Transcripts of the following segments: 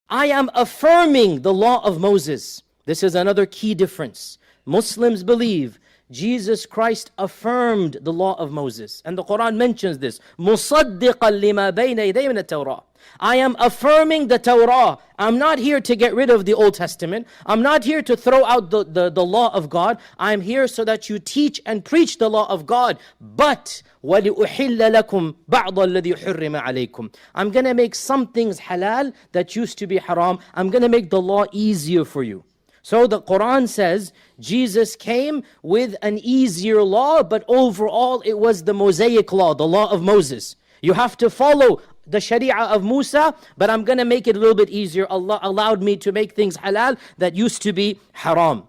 I am affirming the law of Moses. This is another key difference. Muslims believe Jesus Christ affirmed the law of Moses. And the Quran mentions this. مُصَدِّقًا لِمَا بَيْنَ يَدَيْهِ مِنَ التَّوْرَاةِ. I am affirming the Torah. I'm not here to get rid of the Old Testament. I'm not here to throw out the law of God. I'm here so that you teach and preach the law of God. But وَلِأُحِلَّ لَكُمْ بَعْضَ الَّذِي حُرِّمَ عَلَيْكُمْ. I'm going to make some things halal that used to be haram. I'm going to make the law easier for you. So the Quran says Jesus came with an easier law, but overall it was the Mosaic law, the law of Moses. You have to follow the Sharia of Musa, but I'm going to make it a little bit easier. Allah allowed me to make things halal that used to be haram.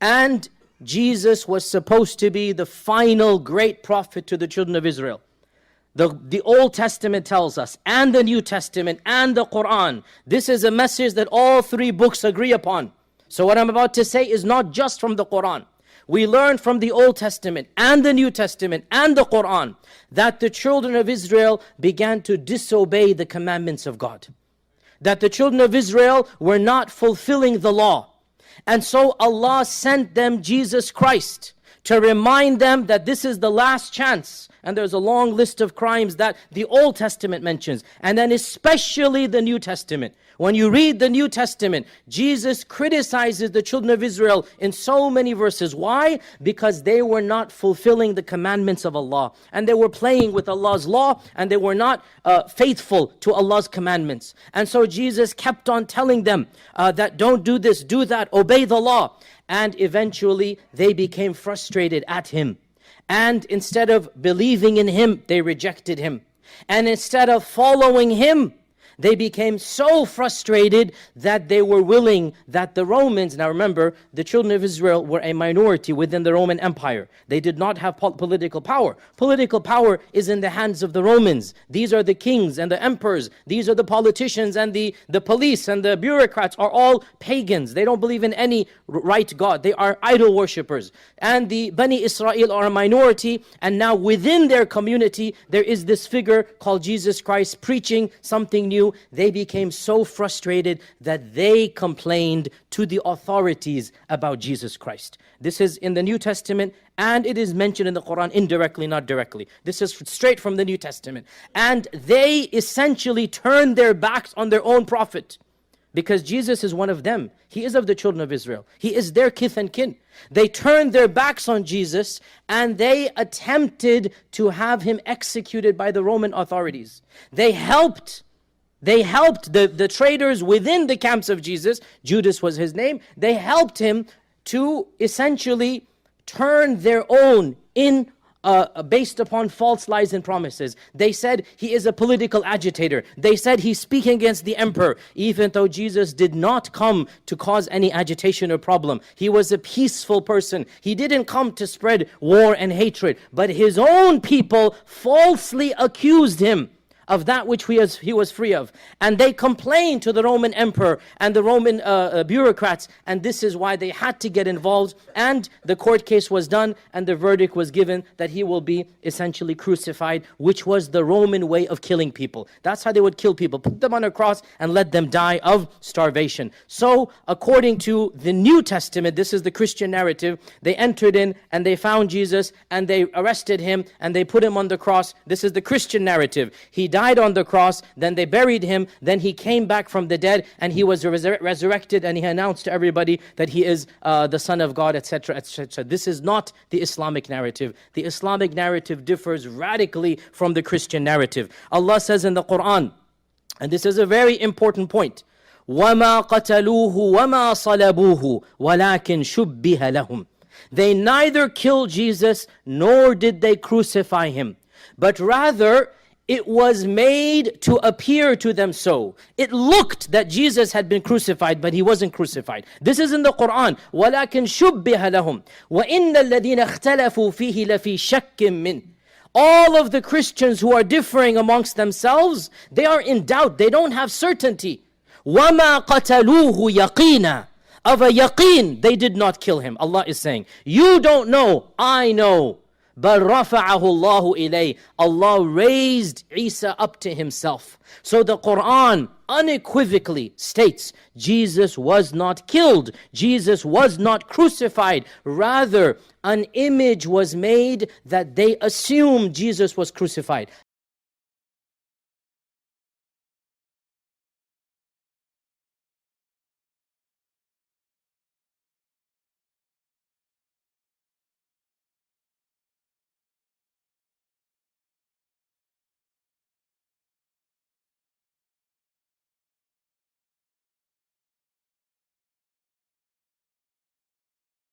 And Jesus was supposed to be the final great prophet to the children of Israel. The Old Testament tells us, and the New Testament, and the Quran. This is a message that all three books agree upon. So what I'm about to say is not just from the Quran. We learn from the Old Testament and the New Testament and the Quran that the children of Israel began to disobey the commandments of God. That the children of Israel were not fulfilling the law. And so Allah sent them Jesus Christ to remind them that this is the last chance. And there's a long list of crimes that the Old Testament mentions, and then especially the New Testament. When you read the New Testament, Jesus criticizes the children of Israel in so many verses. Why? Because they were not fulfilling the commandments of Allah, and they were playing with Allah's law, and they were not faithful to Allah's commandments. And so Jesus kept on telling them that don't do this, do that, obey the law. And eventually they became frustrated at Him. And instead of believing in Him, they rejected Him. And instead of following Him, they became so frustrated that they were willing that the Romans, now remember, the children of Israel were a minority within the Roman Empire. They did not have political power. Political power is in the hands of the Romans. These are the kings and the emperors. These are the politicians, and the police and the bureaucrats are all pagans. They don't believe in any right God. They are idol worshippers. And the Bani Israel are a minority, and now within their community, there is this figure called Jesus Christ preaching something new. They became so frustrated that they complained to the authorities about Jesus Christ. This is in the New Testament, and it is mentioned in the Quran indirectly, not directly. This is straight from the New Testament. And they essentially turned their backs on their own prophet, because Jesus is one of them. He is of the children of Israel. He is their kith and kin. They turned their backs on Jesus, and they attempted to have Him executed by the Roman authorities. They helped the traders within the camps of Jesus. Judas was his name. They helped him to essentially turn their own in based upon false lies and promises. They said he is a political agitator. They said he's speaking against the emperor, even though Jesus did not come to cause any agitation or problem. He was a peaceful person. He didn't come to spread war and hatred, but his own people falsely accused him of that which he was free of. And they complained to the Roman emperor and the Roman bureaucrats, and this is why they had to get involved. And the court case was done, and the verdict was given that he will be essentially crucified, which was the Roman way of killing people. That's how they would kill people: put them on a cross and let them die of starvation. So according to the New Testament, this is the Christian narrative, they entered in and they found Jesus, and they arrested him and they put him on the cross. This is the Christian narrative. He died on the cross, then they buried him, then he came back from the dead, and he was resurrected, and he announced to everybody that he is the Son of God, etc., etc. This is not the Islamic narrative. The Islamic narrative differs radically from the Christian narrative. Allah says in the Quran, and this is a very important point, وَمَا قَتَلُوهُ وَمَا صَلَبُوهُ وَلَكِنْ شُبِّهَ لَهُمْ. They neither killed Jesus nor did they crucify him, but rather it was made to appear to them so. It looked that Jesus had been crucified, but he wasn't crucified. This is in the Quran. وَلَكِنْ شُبِّهَ لَهُمْ وَإِنَّ الَّذِينَ اخْتَلَفُوا فِيهِ لَفِي شَكٍّ مِّنْهِ. All of the Christians who are differing amongst themselves, they are in doubt. They don't have certainty. وَمَا قَتَلُوهُ يَقِينًا. Of a yaqeen, they did not kill him. Allah is saying, you don't know, I know. بَلْ رَفَعَهُ اللَّهُ إِلَيْهِ. Allah raised Isa up to himself. So the Quran unequivocally states Jesus was not killed. Jesus was not crucified. Rather, an image was made that they assumed Jesus was crucified.